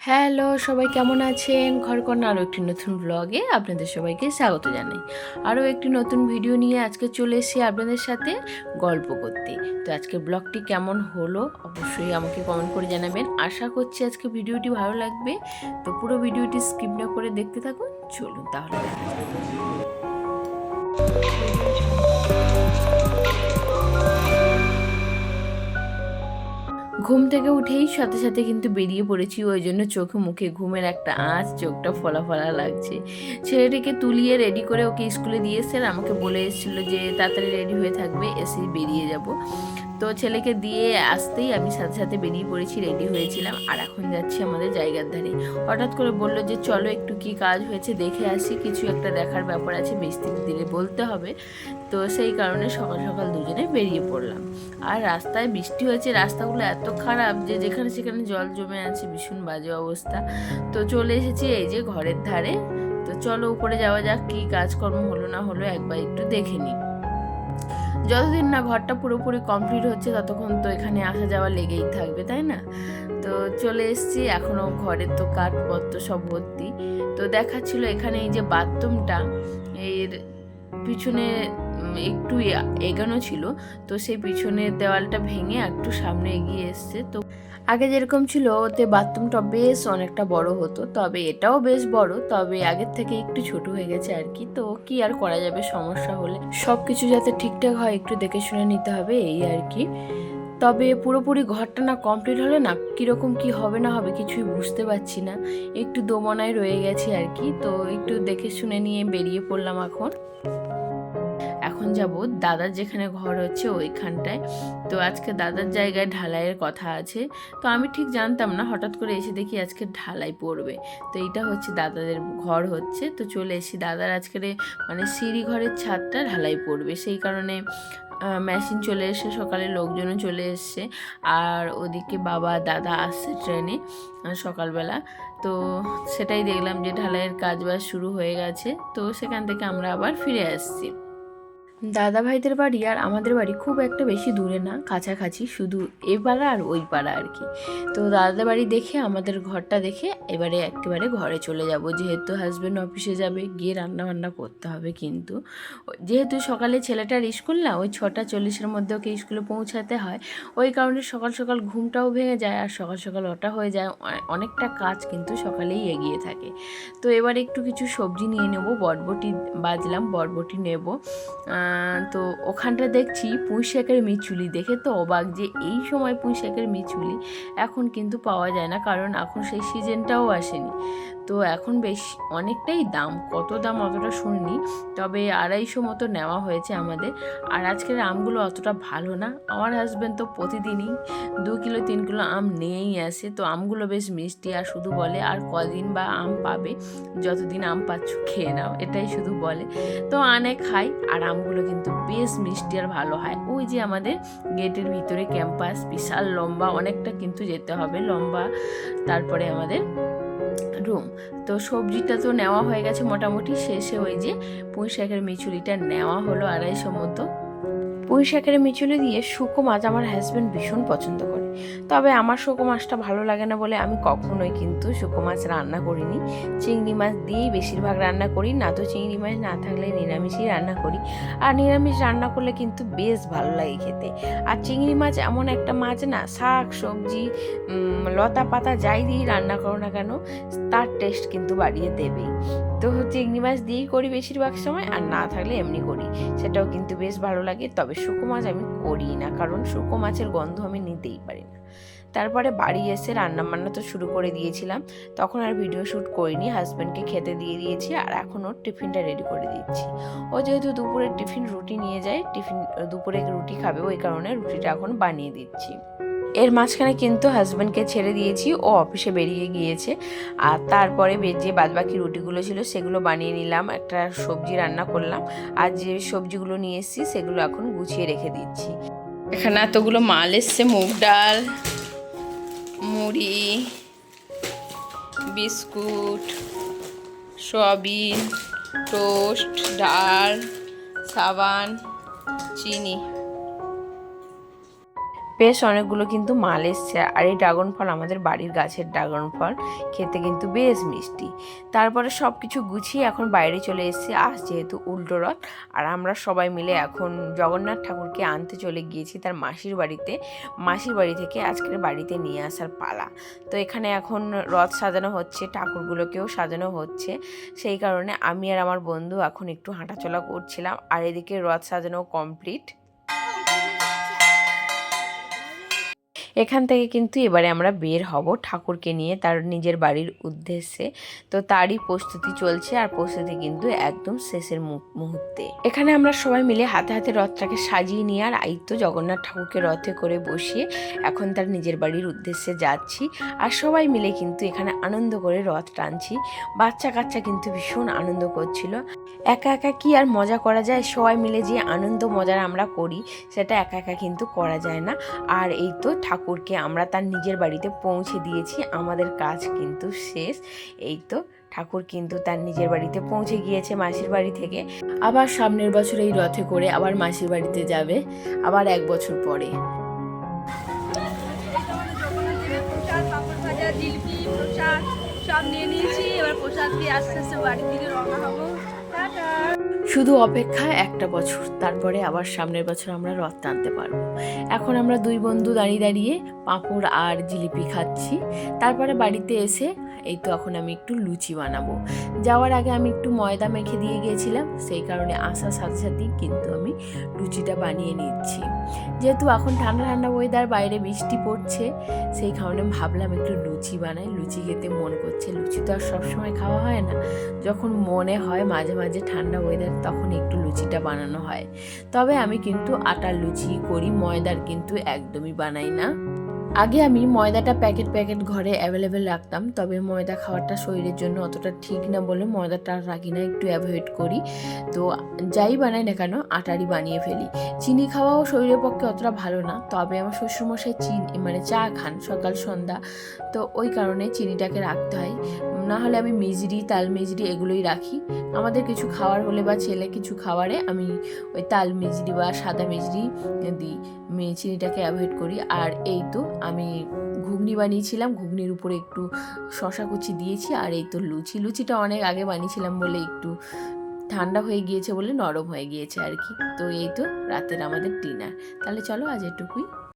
Hello, সবাই কেমন আছেন? ঘরকন্না আরও একটি নতুন ব্লগে আপনাদের সবাইকে স্বাগত জানাই। আরও একটি নতুন ভিডিও নিয়ে আজকে চলে এসেছি আপনাদের সাথে গল্প করতে। তো আজকে ব্লগটি কেমন হলো অবশ্যই আমাকে কমেন্ট করে জানাবেন। আশা করছি আজকে ভিডিওটি ভালো লাগবে। তো পুরো ভিডিওটি স্কিপ না করে দেখতে থাকুন। চলুন তাহলে দেখা যাক। ঘুম থেকে উঠেই সাথে সাথে কিন্তু বেরিয়ে পড়েছি, ওই জন্য চোখে মুখে ঘুমের একটা আঁচ, চোখটা ফলা ফলা লাগছে। ছেলেটিকে তুলিয়ে রেডি করে ওকে স্কুলে দিয়ে এসেছেন, আমাকে বলে এসেছিলো যে তাড়াতাড়ি রেডি হয়ে থাকবে, এসেই বেরিয়ে যাব। তো ছেলেকে দিয়ে আসতেই আমি সাথে সাথে বেরিয়ে পড়েছি, রেডি হয়েছিলাম। আর এখন যাচ্ছি আমাদের জায়গার ধারে। হঠাৎ করে বললো যে চলো একটু কি কাজ হয়েছে দেখে আসি, কিছু একটা দেখার ব্যাপার আছে, মিস্ত্রি দিলে বলতে হবে। তো সেই কারণে সকাল সকাল দুজনে বেরিয়ে পড়লাম। আর রাস্তায় বৃষ্টি হয়েছে, রাস্তাগুলো এত খারাপ যে যেখানে সেখানে জল জমে আছে, ভীষণ বাজে অবস্থা। তো চলে এসেছি এই যে ঘরের ধারে। তো চলো উপরে যাওয়া যাক, কী কাজকর্ম হলো না হলো একবার একটু দেখে নিই। যতদিন না ঘরটা পুরোপুরি কমপ্লিট হচ্ছে ততক্ষণ তো এখানে আসা যাওয়া লেগেই থাকবে, তাই না? তো চলে এসেছি, এখনও ঘরের তো কাঠপত্র সব ভর্তি। তো দেখাচ্ছিল এখানে এই যে বাথরুমটা, এর পিছনে একটু এগানো ছিল, তো সেই পিছনের দেওয়ালটা ভেঙে একটু সামনে এগিয়ে এসছে। তো আগে যেরকম ছিল ওতে বাথরুমটা বেশ অনেকটা বড় হতো, তবে এটাও বেশ বড়, তবে আগের থেকে একটু ছোট হয়ে গেছে আর কি। তো কি আর করা যাবে, সমস্যা হলে সব কিছু যাতে ঠিকঠাক হয় একটু দেখে শুনে নিতে হবে, এই আর কি। তবে পুরোপুরি ঘরটা না কমপ্লিট হলে না কীরকম কি হবে না হবে কিছুই বুঝতে পারছি না, একটু দোমনায় রয়ে গেছি আর কি। তো একটু দেখে শুনে নিয়ে বেরিয়ে পড়লাম এখন যাব দাদার যেখানে ঘর হচ্ছে ওইখানটায়। তো আজকে দাদার জায়গায় ঢালাইয়ের কথা আছে। তো আমি ঠিক জানতাম না, হঠাৎ করে এসে দেখি আজকে ঢালাই পড়বে। তো এইটা হচ্ছে দাদাদের ঘর হচ্ছে। তো চলে এসেছি, দাদার আজকের মানে সিঁড়ি ঘরের ছাদটা ঢালাই পড়বে, সেই কারণে মেশিন চলে এসে সকালে লোকজনও চলে এসছে। আর ওদিকে বাবা দাদা আসছে ট্রেনে সকালবেলা। তো সেটাই দেখলাম যে ঢালাইয়ের কাজ বাজ শুরু হয়ে গেছে। তো সেখান থেকে আমরা আবার ফিরে আসছি। দাদা ভাইদের বাড়ি আর আমাদের বাড়ি খুব একটা বেশি দূরে না, কাছাকাছি, শুধু এ পাড়া আর ওই পাড়া আর কি। তো দাদাদের বাড়ি দেখে আমাদের ঘরটা দেখে এবারে একেবারে ঘরে চলে যাব, যেহেতু হাজব্যান্ড অফিসে যাবে, গিয়ে রান্না বান্না করতে হবে। কিন্তু যেহেতু সকালে ছেলেটার স্কুল না, ওই 6:40-এর মধ্যে ওকে স্কুলে পৌঁছাতে হয়, ওই কারণে সকাল সকাল ঘুমটাও ভেঙে যায়, আর সকাল সকাল ওটা হয়ে যায়, অনেকটা কাজ কিন্তু সকালেই এগিয়ে থাকে। তো এবার একটু কিছু সবজি নিয়ে নেব, বরবটি বাজলাম, বরবটি নেব। তো ওখানটা দেখছি পুঁই শাকের মিচুলি, দেখে তো অবাক যে এই সময় পুঁই শাকের মিচুলি এখন কিন্তু পাওয়া যায় না, কারণ এখন সেই সিজনটাও আসেনি। তো এখন বেশ অনেকটাই দাম, কত দাম অতটা শুনিনি, তবে 250 মতো নেওয়া হয়েছে আমাদের। আর আজকের আমগুলো অতটা ভালো না, আমার হাজব্যান্ড তো প্রতিদিনই 2 কিলো 3 কিলো আম নিয়েই আসে। তো আমগুলো বেশ মিষ্টি, আর শুধু বলে আর কদিন বা আম পাবে, যতদিন আম পাচ্ছ খেয়ে নাও, এটাই শুধু বলে। তো আনে খাই, আর আমগুলো কিন্তু বেশ মিষ্টি আর ভালো হয়। ওই যে আমাদের গেটের ভিতরে ক্যাম্পাস, বিশাল লম্বা, অনেকটা কিন্তু যেতে হবে লম্বা, তারপরে আমাদের রুম। তো সবজিটা তো নেওয়া হয়ে গেছে মোটামুটি, শেষে ওই যে পুঁই শাকের মিচুরিটা নেওয়া হলো 250 মতো। পুঁই শাকের মিচুলি দিয়ে শুকো মাছ আমার হাজব্যান্ড ভীষণ পছন্দ করে, তবে আমার শুকো মাছটা ভালো লাগে না বলে আমি কখনোই কিন্তু শুকো মাছ রান্না করিনি। চিংড়ি মাছ দিয়েই বেশিরভাগ রান্না করি, না তো চিংড়ি মাছ না থাকলে নিরামিষই রান্না করি। আর নিরামিষ রান্না করলে কিন্তু বেশ ভালো লাগে খেতে। আর চিংড়ি মাছ এমন একটা মাছ না, শাক সবজি লতা পাতা যাই দিয়েই রান্না করো না কেন, তার টেস্ট কিন্তু বাড়িয়ে দেবেই। তো চিংড়ি মাছ দিয়েই করি বেশিরভাগ সময়, আর না থাকলে এমনি করি, সেটাও কিন্তু বেশ ভালো লাগে। তবে শুকো মাছ আমি করি না, কারণ শুকো মাছের গন্ধ আমি নিতেই পারি না। তারপরে বাড়ি এসে রান্নাবান্না তো শুরু করে দিয়েছিলাম, তখন আর ভিডিও শ্যুট করিনি, হাজব্যান্ডকে খেতে দিয়ে দিয়েছি, আর এখন ওর টিফিনটা রেডি করে দিচ্ছি। ও যেহেতু দুপুরে টিফিন রুটি নিয়ে যায়, দুপুরে রুটি খাবে, ওই কারণে রুটিটা এখন বানিয়ে দিচ্ছি। এর মাঝখানে কিন্তু হাজব্যান্ডকে ছেড়ে দিয়েছি, ও অফিসে বেরিয়ে গিয়েছে। আর তারপরে যে বাদবাকি রুটিগুলো ছিল সেগুলো বানিয়ে নিলাম, একটা সবজি রান্না করলাম, আর যে সবজিগুলো নিয়ে এসেছি সেগুলো এখন গুছিয়ে রেখে দিচ্ছি। এখানে এতগুলো মাল এসছে, মুগ ডাল, মুড়ি, বিস্কুট, সয়াবিন, টোস্ট, ডাল, সাবান, চিনি। বেশ অনেকগুলো কিন্তু মাল এসছে। আর এই ড্রাগন ফল আমাদের বাড়ির গাছের ড্রাগন ফল, খেতে কিন্তু বেশ মিষ্টি। তারপরে সব কিছু গুছিয়ে এখন বাইরে চলে এসেছি, আজ যেহেতু উল্টো রথ। আর আমরা সবাই মিলে এখন জগন্নাথ ঠাকুরকে আনতে চলে গিয়েছি তার মাসির বাড়িতে। মাসির বাড়ি থেকে আজকের বাড়িতে নিয়ে আসার পালা। তো এখানে এখন রথ সাজানো হচ্ছে, ঠাকুরগুলোকেও সাজানো হচ্ছে। সেই কারণে আমি আর আমার বন্ধু এখন একটু হাঁটাচলা করছিলাম, আর এদিকে রথ সাজানো কমপ্লিট। এখান থেকে কিন্তু এবারে আমরা বের হব ঠাকুরকে নিয়ে তার নিজের বাড়ির উদ্দেশ্যে। তো তারই প্রস্তুতি চলছে, আর প্রস্তুতি কিন্তু একদম শেষের মুহূর্তে। এখানে আমরা সবাই মিলে হাতে হাতে রথটাকে সাজিয়ে নিয়ে আর আইতো জগন্নাথ ঠাকুরকে রথে করে বসিয়ে এখন তার নিজের বাড়ির উদ্দেশ্যে যাচ্ছি। আর সবাই মিলে কিন্তু এখানে আনন্দ করে রথ টানছি। বাচ্চা কাচ্চা কিন্তু ভীষণ আনন্দ করছিল। একা একা কি আর মজা করা যায়, সবাই মিলে যে আনন্দ মজার আমরা করি সেটা একা একা কিন্তু করা যায় না। আর এই তো ঠাকুরকে আমরা তার নিজের বাড়িতে পৌঁছে দিয়েছি, আমাদের কাজ কিন্তু শেষ। এই তো ঠাকুর কিন্তু তার নিজের বাড়িতে পৌঁছে গিয়েছে মাসির বাড়ি থেকে। আবার সামনের বছর এই রথে করে আবার মাসির বাড়িতে যাবে, আবার 1 বছর পরে। সব নিয়ে নিয়েছি, এবার প্রসাদ দিয়ে আস্তে আস্তে বাড়ির দিকে রওনা হবো। শুধু অপেক্ষা 1টা বছর, তারপরে আবার সামনের বছর আমরা রথ টানতে পারবো। এখন আমরা 2 বন্ধু দাঁড়িয়ে দাঁড়িয়ে পাঁপড় আর জিলিপি খাচ্ছি। তারপরে বাড়িতে এসে এই তো এখন আমি একটু লুচি বানাবো। যাওয়ার আগে আমি একটু ময়দা মেখে দিয়ে গিয়েছিলাম, সেই কারণে আসার সাথে সাথেই কিন্তু আমি লুচিটা বানিয়ে নিচ্ছি। যেহেতু এখন ঠান্ডা ঠান্ডা ওয়েদার, বাইরে বৃষ্টি পড়ছে, সেই কারণে ভাবলাম একটু লুচি বানাই। লুচি খেতে মন করছে। লুচি তো আর সবসময় খাওয়া হয় না, যখন মনে হয় মাঝে মাঝে ঠান্ডা ওয়েদার তখন একটু লুচিটা বানানো হয়। তবে আমি কিন্তু আটার লুচি করি, ময়দার কিন্তু একদমই বানাই না। আগে আমি ময়দাটা প্যাকেট ঘরে অ্যাভেলেবেল রাখতাম, তবে ময়দা খাওয়াটা শরীরের জন্য অতটা ঠিক না বলে ময়দাটা রাখি না, একটু অ্যাভয়েড করি। তো যাই বানাই না কেন আটারই বানিয়ে ফেলি। চিনি খাওয়াও শরীরের পক্ষে অতটা ভালো না, তবে আমার শ্বশুরমশাই চা খান সকাল সন্ধ্যা, তো ওই কারণে চিনিটাকে রাখতে হয়। না হলে আমি মিজরি, তাল মিজরি এগুলোই রাখি। আমাদের কিছু খাওয়ার হলে বা ছেলে কিছু খাওয়ারে আমি ওই তাল মিজরি বা সাদা মিজরি দিই, চিনিটাকে অ্যাভয়েড করি। আর এই তো আমি ঘুগনি বানিয়েছিলাম, ঘুগনির উপরে একটু শশা কুচি দিয়েছি। আর এই তো লুচিটা অনেক আগে বানিয়েছিলাম বলে একটু ঠান্ডা হয়ে গিয়েছে বলে নরম হয়ে গিয়েছে আর কি। তো এই তো রাতের আমাদের ডিনার। তাহলে চলো আজ এটুকুই।